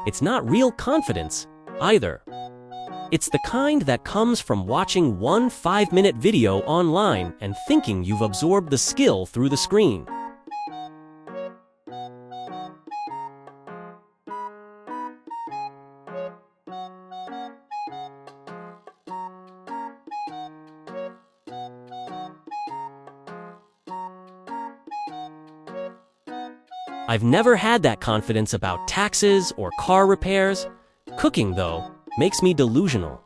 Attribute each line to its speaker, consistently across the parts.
Speaker 1: It's not real confidence, either. It's the kind that comes from watching one 5-minute video online and thinking you've absorbed the skill through the screen. I've never had that confidence about taxes or car repairs. Cooking, though, makes me delusional.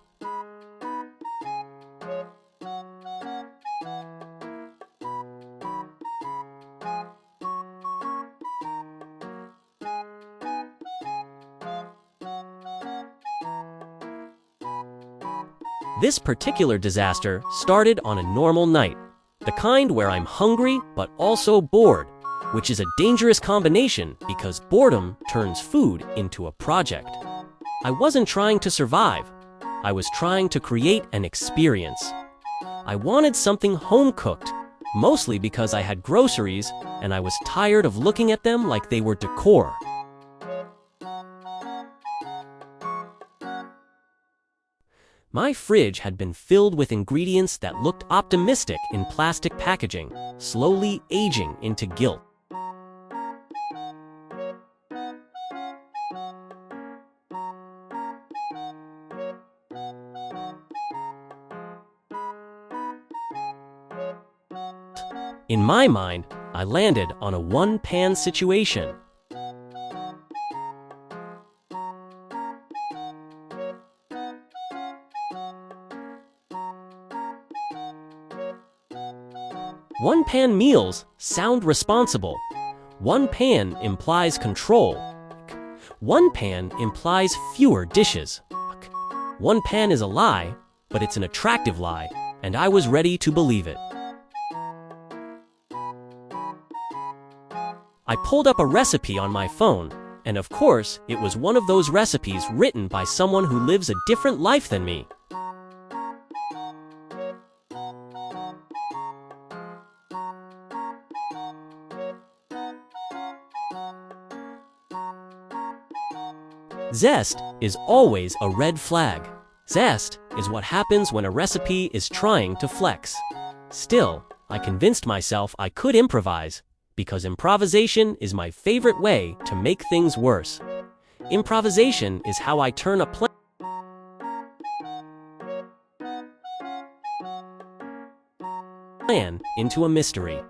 Speaker 1: This particular disaster started on a normal night, the kind where I'm hungry but also bored, which is a dangerous combination because boredom turns food into a project. I wasn't trying to survive. I was trying to create an experience. I wanted something home-cooked, mostly because I had groceries and I was tired of looking at them like they were decor. My fridge had been filled with ingredients that looked optimistic in plastic packaging, slowly aging into guilt. In my mind, I landed on a one-pan situation. One-pan meals sound responsible. One pan implies control. One pan implies fewer dishes. One pan is a lie, but it's an attractive lie, and I was ready to believe it. I pulled up a recipe on my phone, and of course, it was one of those recipes written by someone who lives a different life than me. Zest is always a red flag. Zest is what happens when a recipe is trying to flex. Still, I convinced myself I could improvise, because improvisation is my favorite way to make things worse. Improvisation is how I turn a plan into a mystery.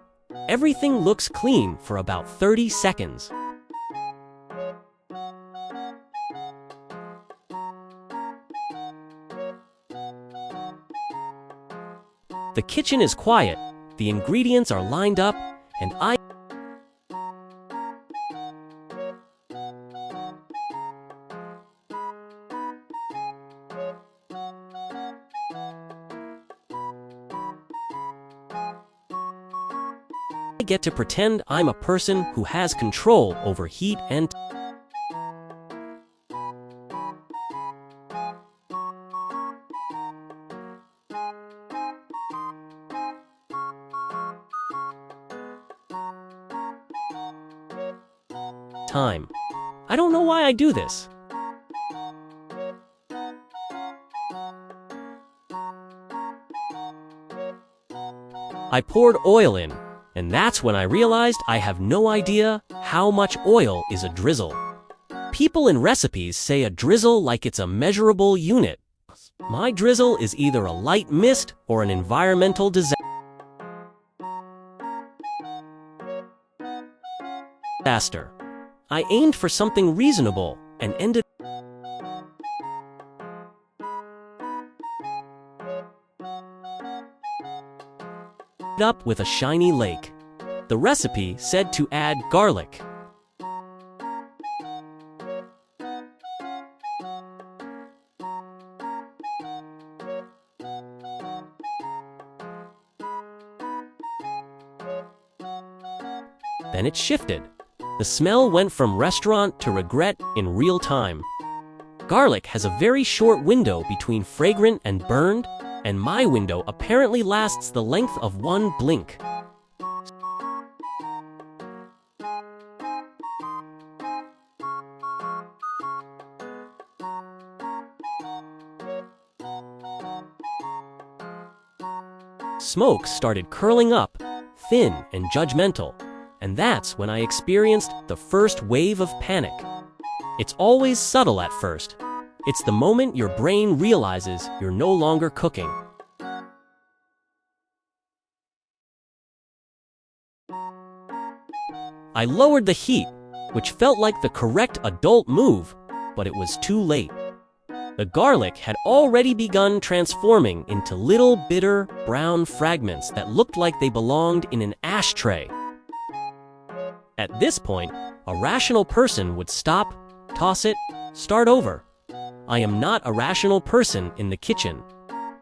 Speaker 1: Everything looks clean for about 30 seconds. The kitchen is quiet, the ingredients are lined up, and I get to pretend I'm a person who has control over heat and time. I don't know why I do this. I poured oil in, and that's when I realized I have no idea how much oil is a drizzle. People in recipes say a drizzle like it's a measurable unit. My drizzle is either a light mist or an environmental disaster. I aimed for something reasonable and ended up with a shiny lake. The recipe said to add garlic. Then it shifted. The smell went from restaurant to regret in real time. Garlic has a very short window between fragrant and burned, and my window apparently lasts the length of one blink. Smoke started curling up, thin and judgmental, and that's when I experienced the first wave of panic. It's always subtle at first. It's the moment your brain realizes you're no longer cooking. I lowered the heat, which felt like the correct adult move, but it was too late. The garlic had already begun transforming into little bitter brown fragments that looked like they belonged in an ashtray. At this point, a rational person would stop, toss it, start over. I am not a rational person in the kitchen.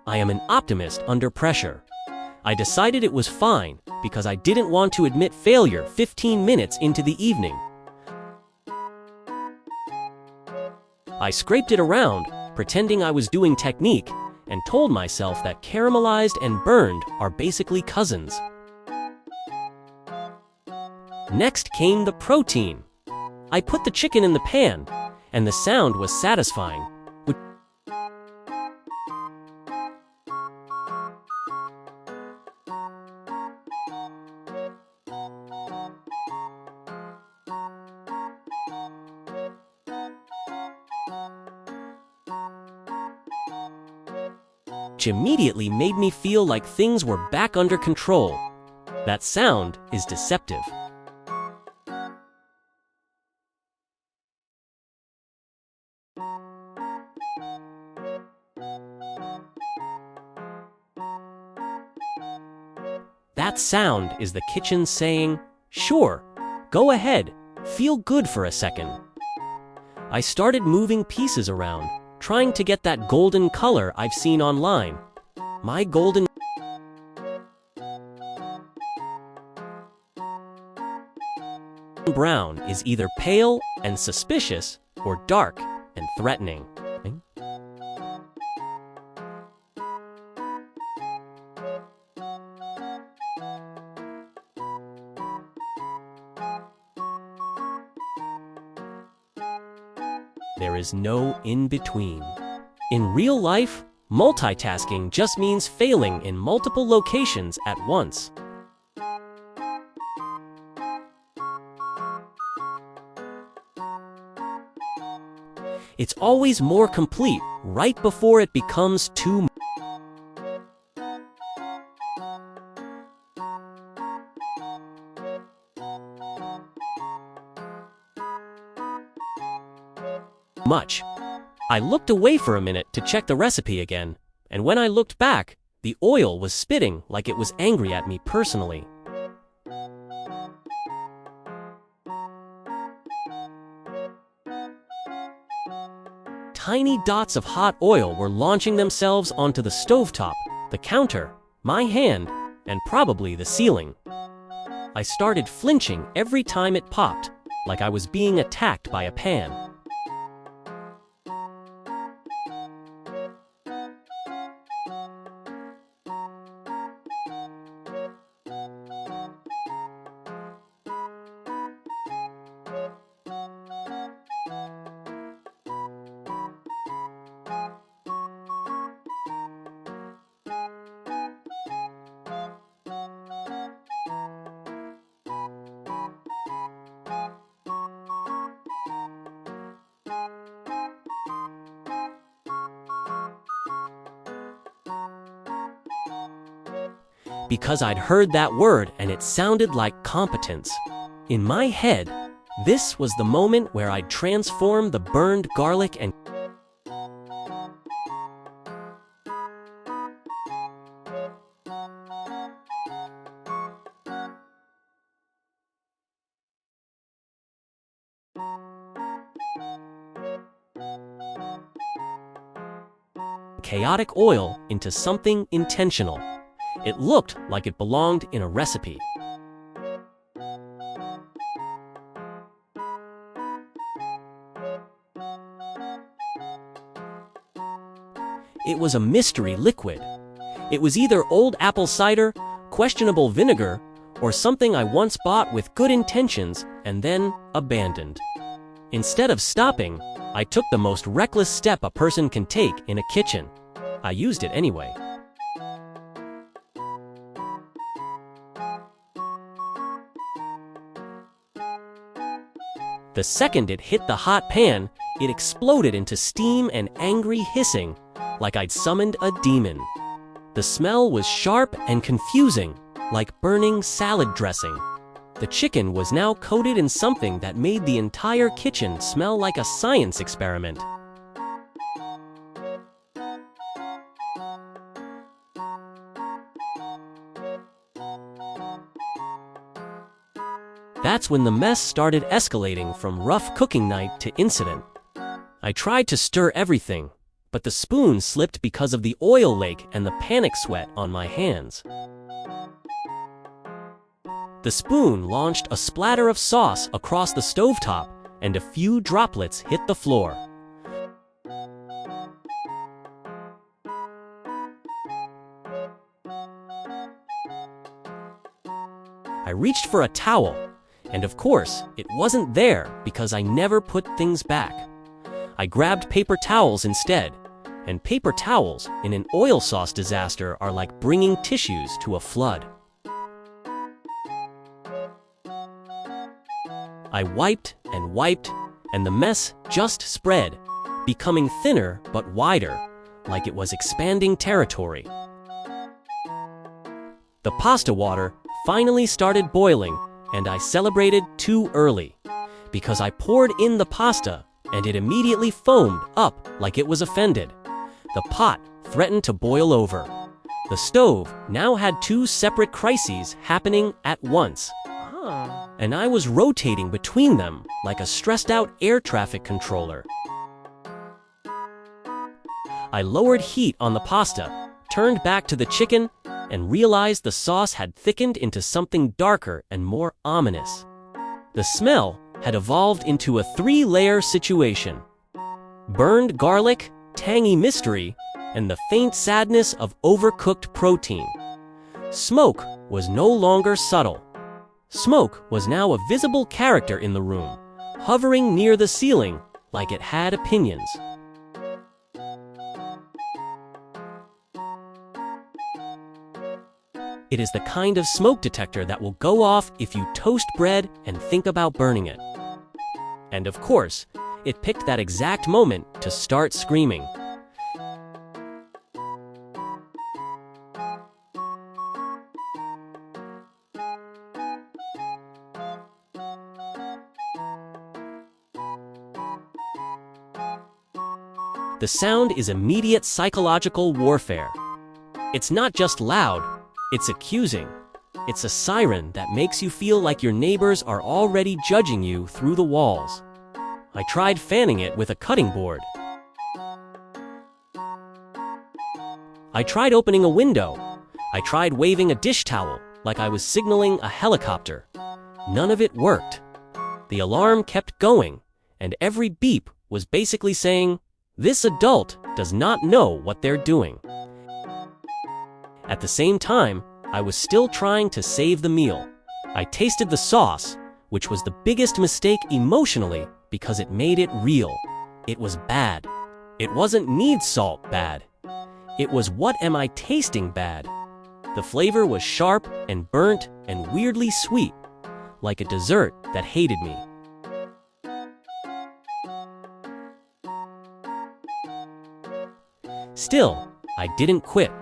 Speaker 1: I am an optimist under pressure. I decided it was fine because I didn't want to admit failure 15 minutes into the evening. I scraped it around, pretending I was doing technique, and told myself that caramelized and burned are basically cousins. Next came the protein. I put the chicken in the pan, and the sound was satisfying. Which immediately made me feel like things were back under control. That sound is deceptive. That sound is the kitchen saying, "Sure, go ahead, feel good for a second." I started moving pieces around, trying to get that golden color I've seen online. My golden brown is either pale and suspicious or dark and threatening. There is no in-between. In real life, multitasking just means failing in multiple locations at once. It's always more complete right before it becomes too much. I looked away for a minute to check the recipe again, and when I looked back, the oil was spitting like it was angry at me personally. Tiny dots of hot oil were launching themselves onto the stovetop, the counter, my hand, and probably the ceiling. I started flinching every time it popped, like I was being attacked by a pan. Because I'd heard that word and it sounded like competence. In my head, this was the moment where I'd transform the burned garlic and chaotic oil into something intentional. It looked like it belonged in a recipe. It was a mystery liquid. It was either old apple cider, questionable vinegar, or something I once bought with good intentions and then abandoned. Instead of stopping, I took the most reckless step a person can take in a kitchen. I used it anyway. The second it hit the hot pan, it exploded into steam and angry hissing, like I'd summoned a demon. The smell was sharp and confusing, like burning salad dressing. The chicken was now coated in something that made the entire kitchen smell like a science experiment. That's when the mess started escalating from rough cooking night to incident. I tried to stir everything, but the spoon slipped because of the oil lake and the panic sweat on my hands. The spoon launched a splatter of sauce across the stovetop, and a few droplets hit the floor. I reached for a towel, and of course, it wasn't there because I never put things back. I grabbed paper towels instead, and paper towels in an oil sauce disaster are like bringing tissues to a flood. I wiped, and the mess just spread, becoming thinner but wider, like it was expanding territory. The pasta water finally started boiling, and I celebrated too early, because I poured in the pasta, and it immediately foamed up like it was offended. The pot threatened to boil over. The stove now had two separate crises happening at once, and I was rotating between them like a stressed-out air traffic controller. I lowered heat on the pasta, turned back to the chicken, and realized the sauce had thickened into something darker and more ominous. The smell had evolved into a three-layer situation: burned garlic, tangy mystery, and the faint sadness of overcooked protein. Smoke was no longer subtle. Smoke was now a visible character in the room, hovering near the ceiling like it had opinions. It is the kind of smoke detector that will go off if you toast bread and think about burning it. And of course, it picked that exact moment to start screaming. The sound is immediate psychological warfare. It's not just loud, it's accusing. It's a siren that makes you feel like your neighbors are already judging you through the walls. I tried fanning it with a cutting board. I tried opening a window. I tried waving a dish towel like I was signaling a helicopter. None of it worked. The alarm kept going, and every beep was basically saying, "This adult does not know what they're doing." At the same time, I was still trying to save the meal. I tasted the sauce, which was the biggest mistake emotionally because it made it real. It was bad. It wasn't need salt bad. It was what am I tasting bad. The flavor was sharp and burnt and weirdly sweet, like a dessert that hated me. Still, I didn't quit.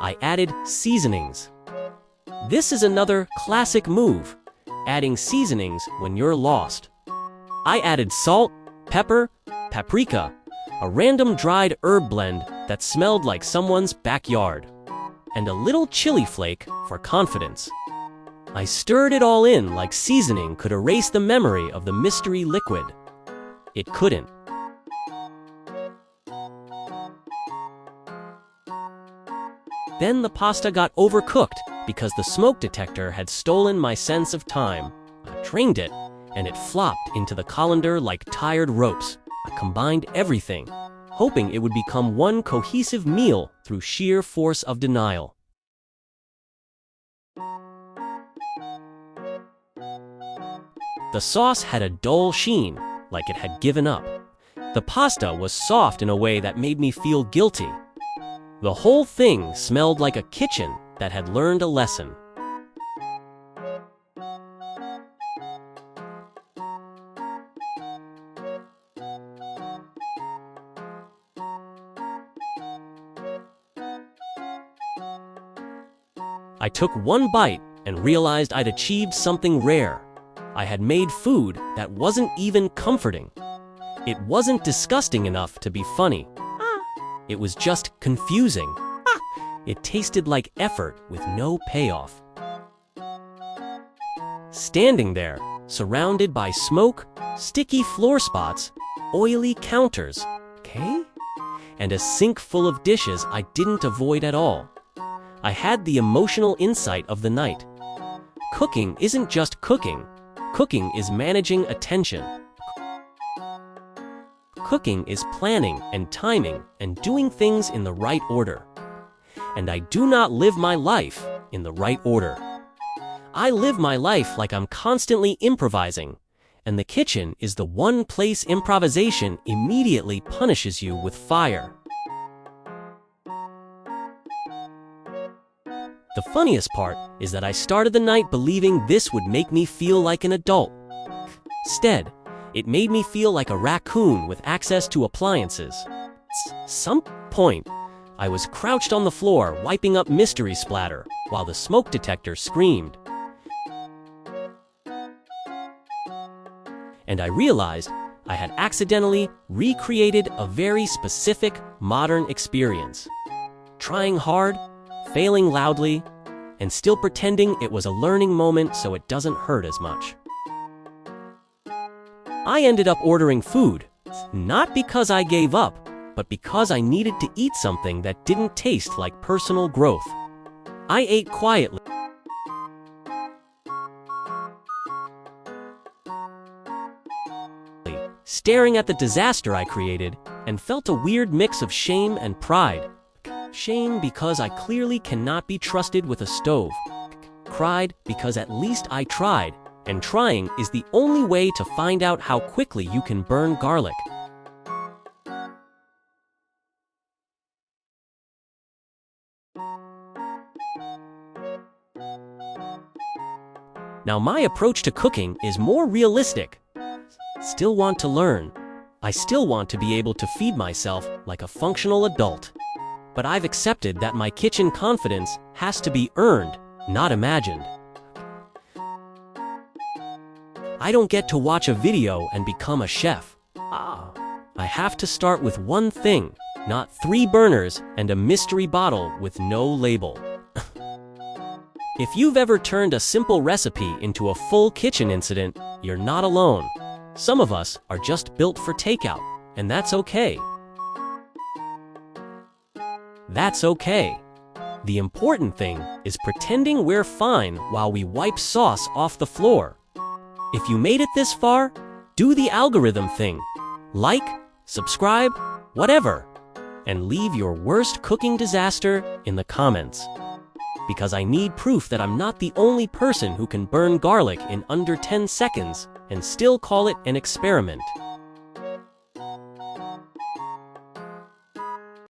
Speaker 1: I added seasonings. This is another classic move, adding seasonings when you're lost. I added salt, pepper, paprika, a random dried herb blend that smelled like someone's backyard, and a little chili flake for confidence. I stirred it all in like seasoning could erase the memory of the mystery liquid. It couldn't. Then the pasta got overcooked because the smoke detector had stolen my sense of time. I drained it, and it flopped into the colander like tired ropes. I combined everything, hoping it would become one cohesive meal through sheer force of denial. The sauce had a dull sheen, like it had given up. The pasta was soft in a way that made me feel guilty. The whole thing smelled like a kitchen that had learned a lesson. I took one bite and realized I'd achieved something rare. I had made food that wasn't even comforting. It wasn't disgusting enough to be funny. It was just confusing. It tasted like effort with no payoff. Standing there, surrounded by smoke, sticky floor spots, oily counters, and a sink full of dishes I didn't avoid at all, I had the emotional insight of the night. Cooking isn't just cooking. Cooking is managing attention. Cooking is planning and timing and doing things in the right order. And I do not live my life in the right order. I live my life like I'm constantly improvising, and the kitchen is the one place improvisation immediately punishes you with fire. The funniest part is that I started the night believing this would make me feel like an adult. Instead, it made me feel like a raccoon with access to appliances. At some point, I was crouched on the floor wiping up mystery splatter while the smoke detector screamed. And I realized I had accidentally recreated a very specific modern experience. Trying hard, failing loudly, and still pretending it was a learning moment so it doesn't hurt as much. I ended up ordering food, not because I gave up, but because I needed to eat something that didn't taste like personal growth. I ate quietly, staring at the disaster I created, and felt a weird mix of shame and pride. Shame because I clearly cannot be trusted with a stove. Pride because at least I tried, and trying is the only way to find out how quickly you can burn garlic. Now my approach to cooking is more realistic. Still want to learn. I still want to be able to feed myself like a functional adult. But I've accepted that my kitchen confidence has to be earned, not imagined. I don't get to watch a video and become a chef. I have to start with one thing, not 3 burners and a mystery bottle with no label. If you've ever turned a simple recipe into a full kitchen incident, you're not alone. Some of us are just built for takeout, and that's okay. That's okay. The important thing is pretending we're fine while we wipe sauce off the floor. If you made it this far, do the algorithm thing. Like, subscribe, whatever. And leave your worst cooking disaster in the comments. Because I need proof that I'm not the only person who can burn garlic in under 10 seconds and still call it an experiment.